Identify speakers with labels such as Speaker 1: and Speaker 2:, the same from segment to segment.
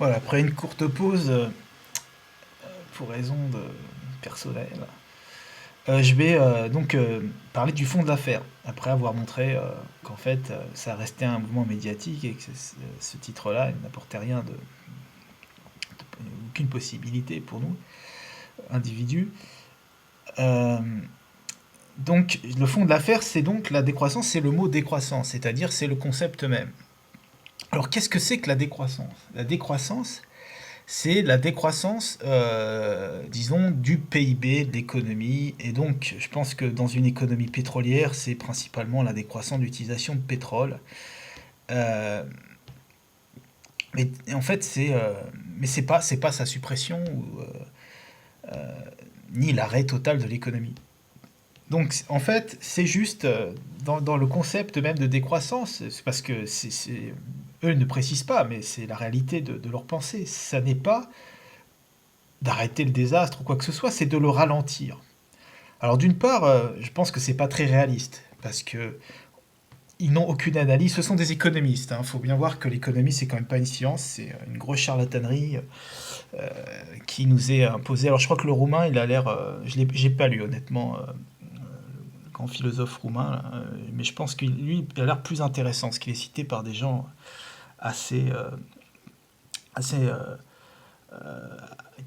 Speaker 1: Voilà, après une courte pause, pour raison de personnelle, je vais donc parler du fond de l'affaire, après avoir montré qu'en fait ça restait un mouvement médiatique et que ce titre-là il n'apportait rien aucune possibilité pour nous, individus. Euh, donc le fond de l'affaire c'est donc la décroissance, c'est le mot décroissance, c'est-à-dire c'est le concept même. Alors qu'est-ce que c'est que la décroissance? La décroissance, c'est la décroissance, disons, du PIB, de l'économie. Et donc, je pense que dans une économie pétrolière, c'est principalement la décroissance d'utilisation de pétrole. Euh, mais en fait, mais c'est pas sa suppression ou, ni l'arrêt total de l'économie. Donc, en fait, c'est juste dans le concept même de décroissance, c'est parce que eux ne précisent pas, mais c'est la réalité de leur pensée. Ça n'est pas d'arrêter le désastre ou quoi que ce soit, c'est de le ralentir. Alors d'une part, je pense que c'est pas très réaliste parce que ils n'ont aucune analyse. Ce sont des économistes. Il faut bien voir que l'économie c'est quand même pas une science, c'est une grosse charlatanerie euh, qui nous est imposée. Alors je crois que le roumain, il a l'air, j'ai pas lu honnêtement, le grand philosophe roumain, là, mais je pense que lui, il a l'air plus intéressant, parce qu'il est cité par des gens assez, assez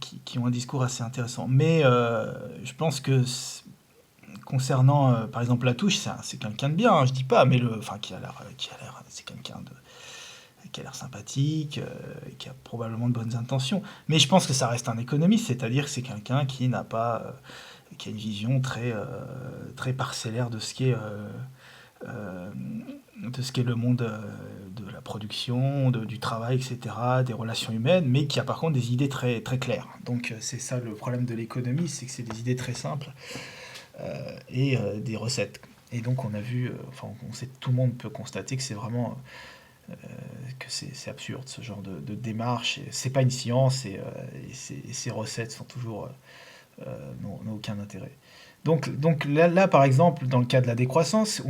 Speaker 1: qui ont un discours assez intéressant. Mais je pense que concernant, par exemple, Latouche, c'est quelqu'un de bien, hein, je dis pas, mais enfin, c'est quelqu'un qui a l'air sympathique, qui a probablement de bonnes intentions. Mais je pense que ça reste un économiste, c'est-à-dire que c'est quelqu'un qui n'a pas, qui a une vision très parcellaire euh, de ce qu'est le monde de la production, du travail, etc., des relations humaines, mais qui a par contre des idées très claires. Donc c'est ça le problème de l'économie, c'est que c'est des idées très simples et des recettes. Et donc on a vu, enfin on sait, tout le monde peut constater que c'est vraiment que c'est absurde ce genre de démarche. C'est pas une science et ces recettes sont toujours n'ont aucun intérêt. Donc là, par exemple, dans le cas de la décroissance,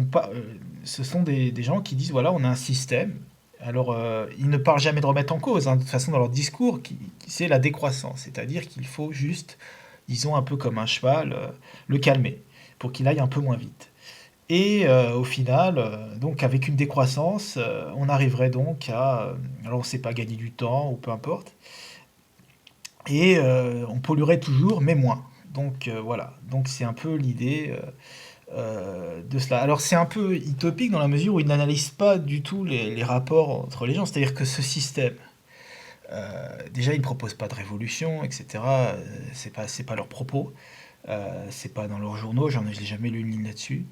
Speaker 1: ce sont des gens qui disent voilà, on a un système. Alors, ils ne parlent jamais de remettre en cause, hein, de toute façon, dans leur discours, c'est la décroissance. C'est-à-dire qu'il faut juste, disons, un peu comme un cheval, le calmer pour qu'il aille un peu moins vite. Et au final, donc avec une décroissance, on arriverait donc alors on ne sait pas, gagner du temps ou peu importe, et on polluerait toujours, mais moins. Donc voilà, donc c'est un peu l'idée de cela. Alors c'est un peu utopique dans la mesure où ils n'analysent pas du tout les rapports entre les gens. C'est-à-dire que ce système, déjà ils ne proposent pas de révolution, etc. C'est pas leur propos. C'est pas dans leurs journaux, je n'ai jamais lu une ligne là-dessus.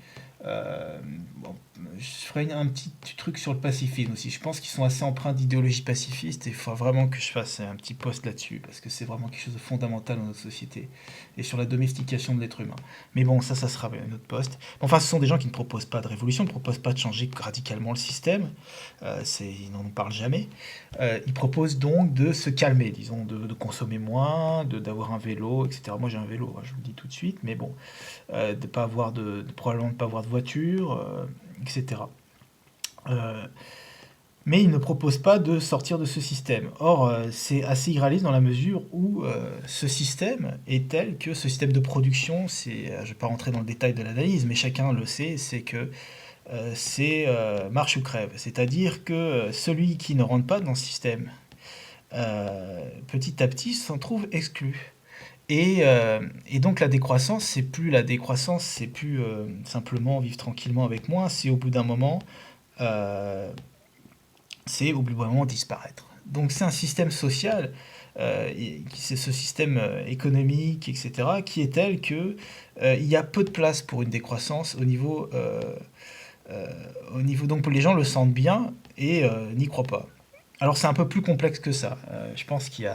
Speaker 1: Bon, je ferai un petit truc sur le pacifisme aussi. Je pense qu'ils sont assez empreints d'idéologie pacifiste et il faut vraiment que je fasse un petit post là-dessus parce que c'est vraiment quelque chose de fondamental dans notre société et sur la domestication de l'être humain. Mais bon, ça sera un autre poste. Enfin, ce sont des gens qui ne proposent pas de révolution, ne proposent pas de changer radicalement le système. Ils n'en parlent jamais. Ils proposent donc de se calmer, disons, de consommer moins, d'avoir un vélo, etc. Moi, j'ai un vélo, hein, je vous le dis tout de suite, mais bon, de pas avoir probablement de pas avoir de voiture, etc. Euh, mais il ne propose pas de sortir de ce système. Or, c'est assez irréaliste dans la mesure où ce système est tel que ce système de production, je ne vais pas rentrer dans le détail de l'analyse, mais chacun le sait, c'est que c'est marche ou crève. C'est-à-dire que celui qui ne rentre pas dans ce système, petit à petit, s'en trouve exclu. Et donc la décroissance, c'est plus la décroissance, c'est plus simplement vivre tranquillement avec moins, euh, c'est au bout d'un moment disparaître. Donc c'est un système social, c'est ce système économique, etc., qui est tel que il y a peu de place pour une décroissance euh, au niveau donc les gens le sentent bien et n'y croient pas. Alors c'est un peu plus complexe que ça. Je pense qu'il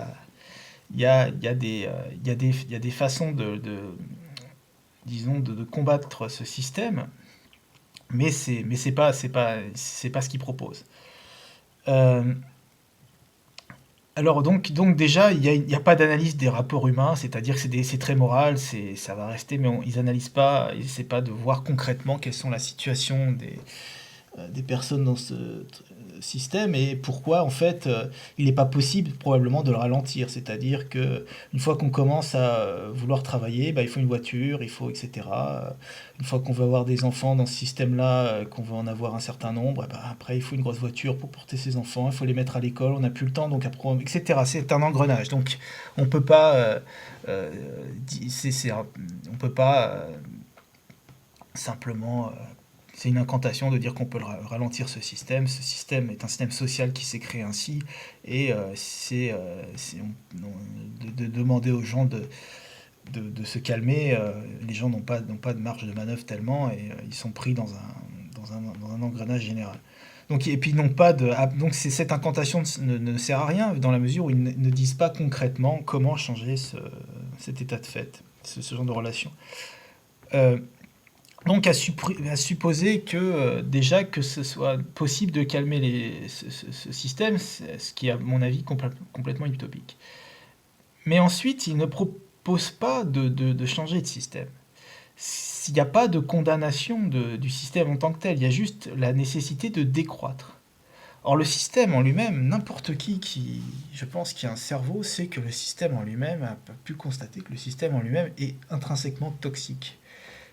Speaker 1: y a des façons disons, de combattre ce système, mais c'est pas ce qu'ils proposent. Euh, alors donc déjà, il y a pas d'analyse des rapports humains, c'est-à-dire que c'est très moral, ça va rester, mais ils analysent pas, ils essaient pas de voir concrètement quelles sont la situation des personnes dans ce système et pourquoi en fait il n'est pas possible probablement de le ralentir. C'est-à-dire que une fois qu'on commence à vouloir travailler, bah, il faut une voiture, il faut etc. Une fois qu'on veut avoir des enfants dans ce système-là, qu'on veut en avoir un certain nombre, bah, après il faut une grosse voiture pour porter ses enfants, il faut les mettre à l'école, on n'a plus le temps, donc après, etc. C'est un engrenage. Donc on peut pas, euh, on peut pas simplement c'est une incantation de dire qu'on peut ralentir ce système. Ce système est un système social qui s'est créé ainsi, et de demander aux gens de se calmer. Les gens n'ont pas de marge de manœuvre tellement, et ils sont pris dans un engrenage général. Donc, et puis non pas de, donc cette incantation ne sert à rien dans la mesure où ils ne disent pas concrètement comment changer cet état de fait, ce genre de relation. Euh, donc à supposer que déjà que ce soit possible de calmer ce système, ce qui est à mon avis complètement utopique. Mais ensuite, il ne propose pas de changer de système. Il n'y a pas de condamnation du système en tant que tel, il y a juste la nécessité de décroître. Or le système en lui-même, n'importe qui, je pense, qui a un cerveau, sait que le système en lui-même a pu constater que le système en lui-même est intrinsèquement toxique.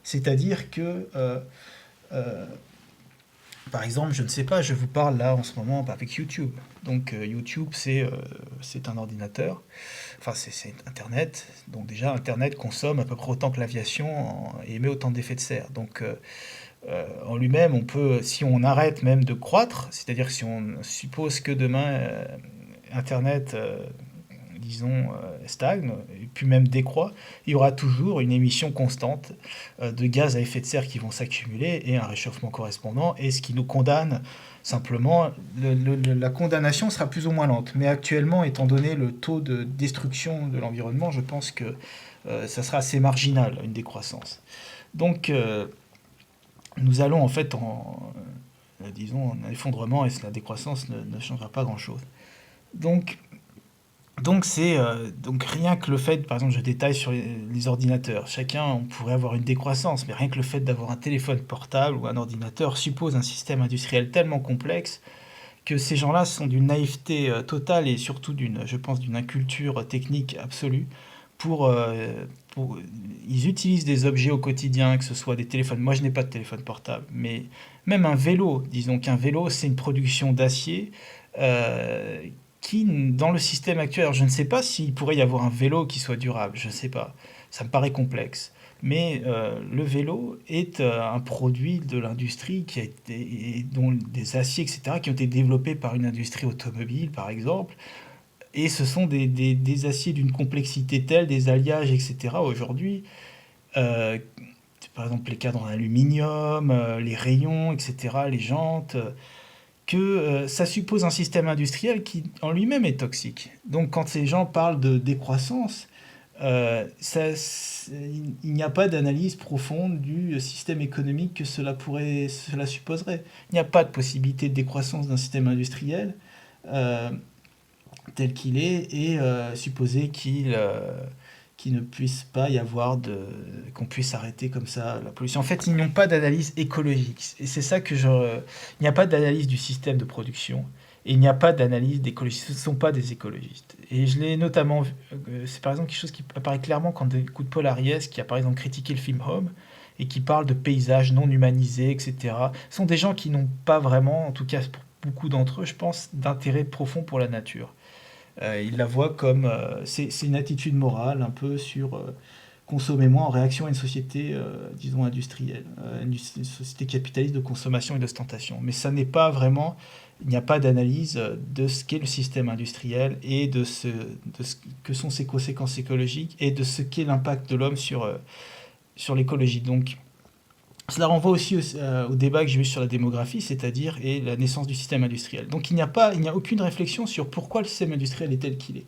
Speaker 1: C'est-à-dire que euh, par exemple, je ne sais pas, je vous parle là en ce moment avec YouTube. Donc YouTube, c'est un ordinateur, enfin c'est Internet. Donc déjà, Internet consomme à peu près autant que l'aviation et émet autant d'effets de serre. Donc en lui-même, on peut, si on arrête même de croître, c'est-à-dire si on suppose que demain Internet disons, stagne, et puis même décroît, il y aura toujours une émission constante de gaz à effet de serre qui vont s'accumuler et un réchauffement correspondant, et ce qui nous condamne simplement, la condamnation sera plus ou moins lente. Mais actuellement, étant donné le taux de destruction de l'environnement, je pense que ça sera assez marginal, une décroissance. Donc, nous allons en fait disons, en effondrement, et la décroissance ne changera pas grand-chose. Donc, donc rien que le fait, par exemple, je détaille sur les ordinateurs. Chacun, on pourrait avoir une décroissance, mais rien que le fait d'avoir un téléphone portable ou un ordinateur suppose un système industriel tellement complexe que ces gens-là sont d'une naïveté totale et surtout je pense, d'une inculture technique absolue. Pour, euh, pour, ils utilisent des objets au quotidien, que ce soit des téléphones. Moi, je n'ai pas de téléphone portable, mais même un vélo, disons qu'un vélo, c'est une production d'acier euh, qui, dans le système actuel, alors je ne sais pas s'il pourrait y avoir un vélo qui soit durable, je ne sais pas, ça me paraît complexe. Mais le vélo est un produit de l'industrie qui a été, dont des aciers, etc., qui ont été développés par une industrie automobile, par exemple, et ce sont des aciers d'une complexité telle, des alliages, etc., aujourd'hui, euh, par exemple les cadres en aluminium, les rayons, etc., les jantes, que ça suppose un système industriel qui en lui-même est toxique. Donc quand ces gens parlent de décroissance, il n'y a pas d'analyse profonde du système économique que cela supposerait. Il n'y a pas de possibilité de décroissance d'un système industriel euh, tel qu'il est, et supposer qu'il ne puisse pas y avoir qu'on puisse arrêter comme ça la pollution. En fait, ils n'ont pas d'analyse écologique. Et c'est ça il n'y a pas d'analyse du système de production. Et il n'y a pas d'analyse d'écologie. Ce ne sont pas des écologistes. Et je l'ai notamment vu. C'est par exemple quelque chose qui apparaît clairement quand on écoute Paul Ariès, qui a par exemple critiqué le film Home, et qui parle de paysages non humanisés, etc. Ce sont des gens qui n'ont pas vraiment, en tout cas pour beaucoup d'entre eux, je pense, d'intérêt profond pour la nature. Il la voit comme c'est une attitude morale un peu sur consommer moins en réaction à une société, disons, industrielle, une société capitaliste de consommation et d'ostentation. Mais ça n'est pas vraiment, il n'y a pas d'analyse de ce qu'est le système industriel et de ce que sont ses conséquences écologiques et de ce qu'est l'impact de l'homme sur l'écologie. Donc cela renvoie aussi au débat que j'ai eu sur la démographie, c'est-à-dire et la naissance du système industriel. Donc il n'y a aucune réflexion sur pourquoi le système industriel est tel qu'il est.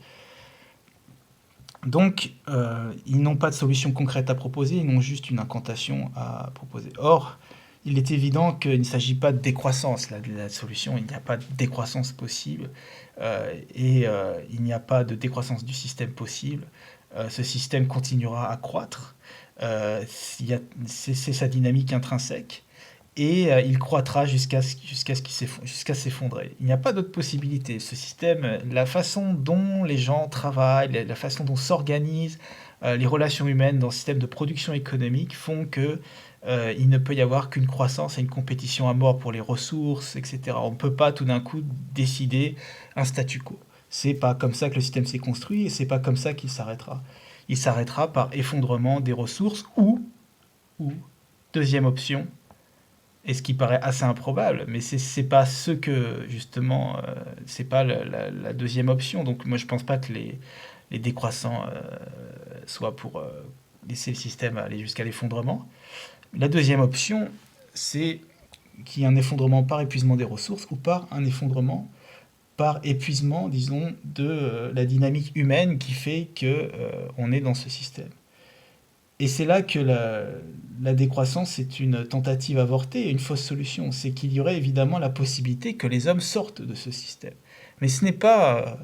Speaker 1: Donc ils n'ont pas de solution concrète à proposer, ils n'ont juste une incantation à proposer. Or, il est évident qu'il ne s'agit pas de décroissance. La solution, il n'y a pas de décroissance possible, il n'y a pas de décroissance du système possible. Ce système continuera à croître. Euh, il y a- c'est sa dynamique intrinsèque. et il croîtra jusqu'à s'effondrer. Il n'y a pas d'autre possibilité. Ce système, la façon dont les gens travaillent, la façon dont s'organisent les relations humaines dans le système de production économique font que il ne peut y avoir qu'une croissance et une compétition à mort pour les ressources, etc. On ne peut pas tout d'un coup décider un statu quo. C'est pas comme ça que le système s'est construit et c'est pas comme ça qu'il s'arrêtera. Il s'arrêtera par effondrement des ressources ou deuxième option, et ce qui paraît assez improbable, mais c'est pas ce que justement, c'est pas la deuxième option. Donc moi je pense pas que les décroissants soient pour laisser le système aller jusqu'à l'effondrement. La deuxième option, c'est qu'il y ait un effondrement par épuisement des ressources ou par un effondrement par épuisement, disons, de la dynamique humaine qui fait que on est dans ce système. Et c'est là que la décroissance est une tentative avortée et une fausse solution. C'est qu'il y aurait évidemment la possibilité que les hommes sortent de ce système. Mais ce n'est pas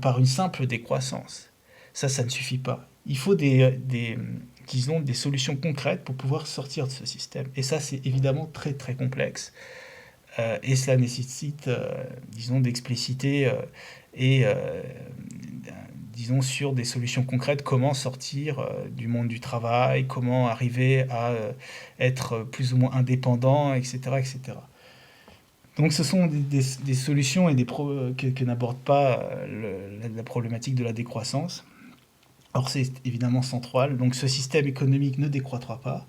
Speaker 1: par une simple décroissance. Ça ne suffit pas. Il faut disons, des solutions concrètes pour pouvoir sortir de ce système. Et ça, c'est évidemment très très complexe. Et cela nécessite, disons, d'expliciter et disons, sur des solutions concrètes, comment sortir du monde du travail, comment arriver à être plus ou moins indépendant, etc., etc. Donc ce sont des solutions et que n'aborde pas la problématique de la décroissance. Or c'est évidemment central, donc ce système économique ne décroîtra pas,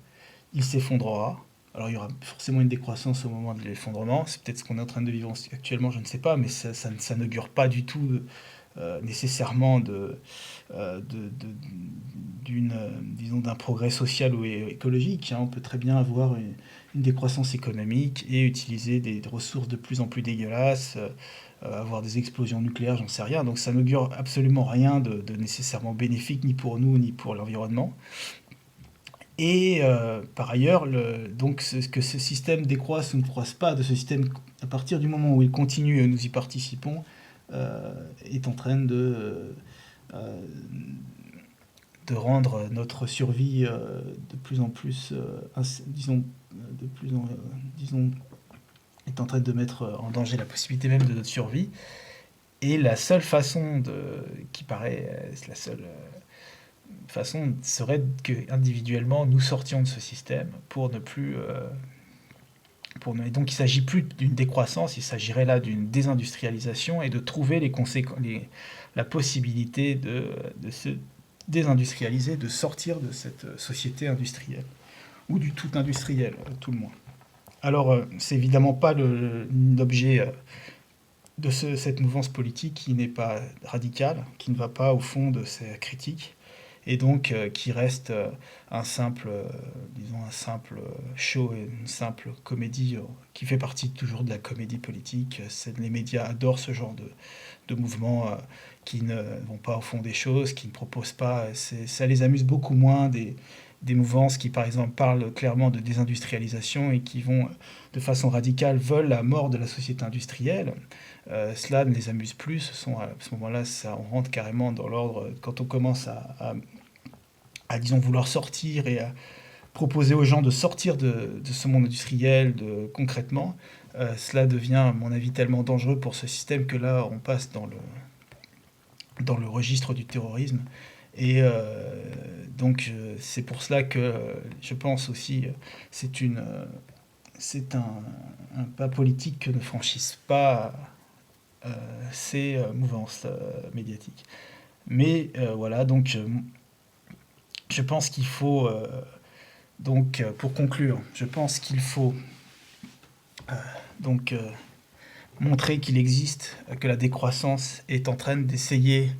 Speaker 1: il s'effondrera. Alors il y aura forcément une décroissance au moment de l'effondrement, c'est peut-être ce qu'on est en train de vivre actuellement, je ne sais pas, mais ça n'augure pas du tout nécessairement disons, d'un progrès social ou écologique, hein. On peut très bien avoir une décroissance économique et utiliser des ressources de plus en plus dégueulasses, avoir des explosions nucléaires, j'en sais rien. Donc ça n'augure absolument rien de nécessairement bénéfique ni pour nous ni pour l'environnement. Et par ailleurs, donc que ce système décroisse ou ne croisse pas de ce système, à partir du moment où il continue et nous y participons, est en train euh, de rendre notre survie de plus en plus, disons, disons, est en train de mettre en danger la possibilité même de notre survie. Et la seule façon qui paraît la seule façon serait que individuellement nous sortions de ce système pour ne plus et donc il ne s'agit plus d'une décroissance, il s'agirait là d'une désindustrialisation et de trouver la possibilité de se désindustrialiser, de sortir de cette société industrielle, ou du tout industriel, tout le moins. Alors, c'est évidemment pas l'objet de cette mouvance politique qui n'est pas radicale, qui ne va pas au fond de ses critiques, et donc qui reste disons un simple show et une simple comédie qui fait partie toujours de la comédie politique. Les médias adorent ce genre de mouvements qui ne vont pas au fond des choses, qui ne proposent pas. Ça les amuse beaucoup moins des mouvances qui, par exemple, parlent clairement de désindustrialisation et qui vont, de façon radicale, veulent la mort de la société industrielle. Cela ne les amuse plus. À ce moment-là, on rentre carrément dans l'ordre. Quand on commence disons, vouloir sortir et à proposer aux gens de sortir de ce monde industriel concrètement, cela devient, à mon avis, tellement dangereux pour ce système que là, on passe dans le registre du terrorisme. Et donc, c'est pour cela que je pense aussi, c'est un pas politique que ne franchissent pas ces mouvances médiatiques. Mais voilà, donc je pense qu'il faut, donc pour conclure, je pense qu'il faut donc montrer qu'il existe, que la décroissance est en train d'essayer,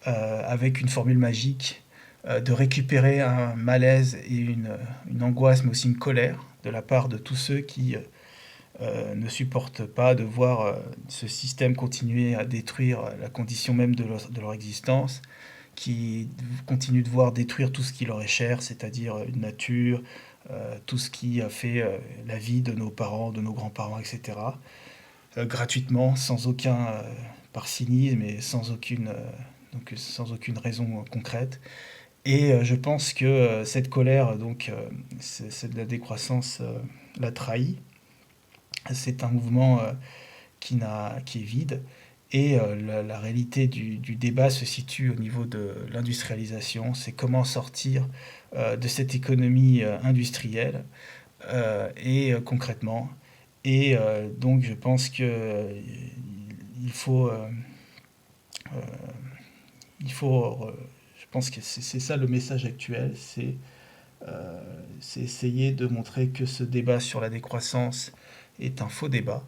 Speaker 1: avec une formule magique, de récupérer un malaise et une angoisse, mais aussi une colère de la part de tous ceux qui ne supportent pas de voir ce système continuer à détruire la condition même de leur existence, qui continuent de voir détruire tout ce qui leur est cher, c'est-à-dire une nature, tout ce qui a fait la vie de nos parents, de nos grands-parents, etc. Gratuitement, sans aucun par cynisme et sans aucune raison concrète. Et je pense que cette colère, donc, c'est de la décroissance, l'a trahi. C'est un mouvement qui est vide. Et la réalité du débat se situe au niveau de l'industrialisation. C'est comment sortir de cette économie industrielle concrètement. Et donc je pense que il faut, euh, il faut, je pense que c'est ça le message actuel, c'est essayer de montrer que ce débat sur la décroissance est un faux débat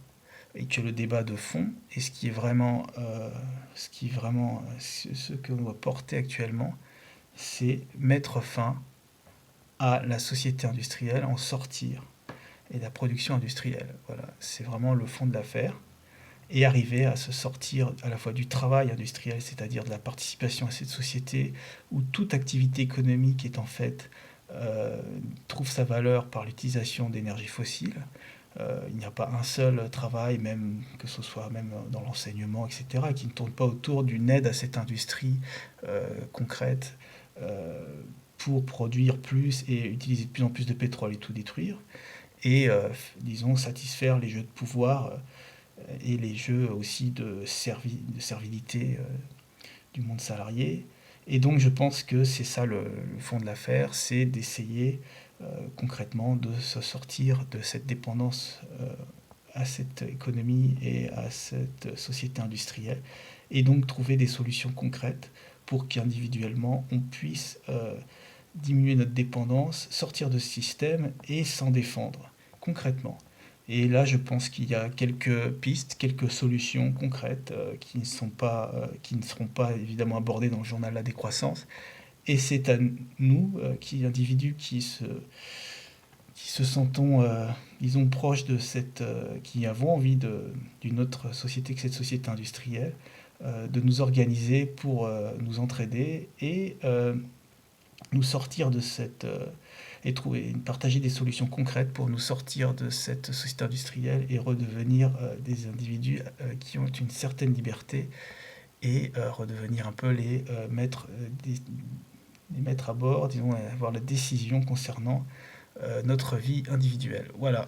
Speaker 1: et que le débat de fond est ce que l'on doit porter actuellement, c'est mettre fin à la société industrielle, en sortir et la production industrielle. Voilà, c'est vraiment le fond de l'affaire. Et arriver à se sortir à la fois du travail industriel, c'est-à-dire de la participation à cette société où toute activité économique est en fait trouve sa valeur par l'utilisation d'énergie fossile. Il n'y a pas un seul travail, même que ce soit même dans l'enseignement, etc., qui ne tourne pas autour d'une aide à cette industrie concrète euh, pour produire plus et utiliser de plus en plus de pétrole et tout détruire. Et, disons, satisfaire les jeux de pouvoir et les jeux aussi de servilité du monde salarié. Et donc je pense que c'est ça le fond de l'affaire, c'est d'essayer concrètement de se sortir de cette dépendance à cette économie et à cette société industrielle, et donc trouver des solutions concrètes pour qu'individuellement on puisse diminuer notre dépendance, sortir de ce système et s'en défendre concrètement. Et là, je pense qu'il y a quelques pistes, quelques solutions concrètes qui ne seront pas évidemment abordées dans le journal La Décroissance. Et c'est à nous, individus qui se sentons, disons, proches de qui avons envie d'une autre société que cette société industrielle, de nous organiser pour nous entraider et nous sortir de et partager des solutions concrètes pour nous sortir de cette société industrielle et redevenir des individus qui ont une certaine liberté et redevenir un peu les maîtres à bord, disons, avoir la décision concernant notre vie individuelle. Voilà.